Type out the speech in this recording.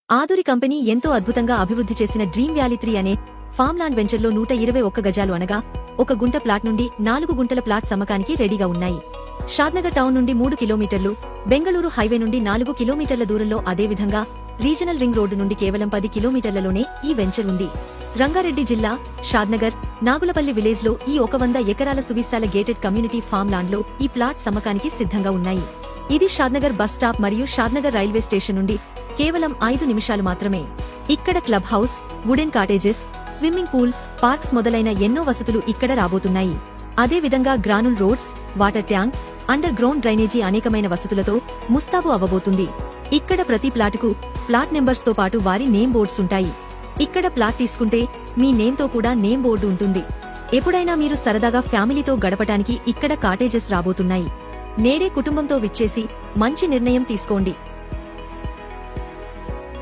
Aduri company ఎంతో అద్భుతంగా అభివృద్ధి చేసిన డ్రీమ్ వ్యాలీ 3 అనే ఫామ్ ల్యాండ్ వెంచర్లో 121 గజాలు అనగా 1 గుంట ప్లాట్ నుండి 4 గుంటల ప్లాట్ అమ్మకానికి రెడీగా ఉన్నాయి. షాద్నగర్ టౌన్ నుండి 3 కిలోమీటర్లు, బెంగళూరు హైవే నుండి 4 కిలోమీటర్ల దూరంలో, అదేవిధంగా రీజనల్ రింగ్ రోడ్డు నుండి కేవలం 10 కిలోమీటర్లలోనే ఈ వెంచర్ ఉంది. రంగారెడ్డి జిల్లా షాద్నగర్ నాగులపల్లి విలేజ్ లో ఈ 100 ఎకరాల సువిశాల గేటెడ్ కమ్యూనిటీ ఫామ్ ల్యాండ్ లో ఈ ప్లాట్స్ అమ్మకానికి సిద్ధంగా ఉన్నాయి. ఇది షాద్నగర్ బస్ స్టాప్ మరియు షాద్నగర్ రైల్వే స్టేషన్ నుండి కేవలం 5 నిమిషాలు మాత్రమే. ఇక్కడ club house, wooden cottages, swimming pool, parks మొదలైన ఎన్నో వసతులు ఇక్కడ రాబోతున్నాయి. అదే విధంగా గ్రానుల్ roads, water tank, under ground drainage అనేకమైన వసతులతో ముస్తాబు అవ్వబోతుంది. ఇక్కడ ప్రతి ప్లాటుకు ప్లాట్ నెంబర్స్ తో పాటు వారి నేమ్ బోర్డ్స్ ఉంటాయి. ఇక్కడ ప్లాట్ తీసుకుంటే మీ నేమ్ తో కూడా నేమ్ బోర్డు ఉంటుంది. ఎప్పుడైనా మీరు సరదాగా ఫ్యామిలీతో గడపటానికి ఇక్కడ కాటేజెస్ రాబోతున్నాయి. నేడే కుటుంబంతో విచ్చేసి మంచి నిర్ణయం తీసుకోండి.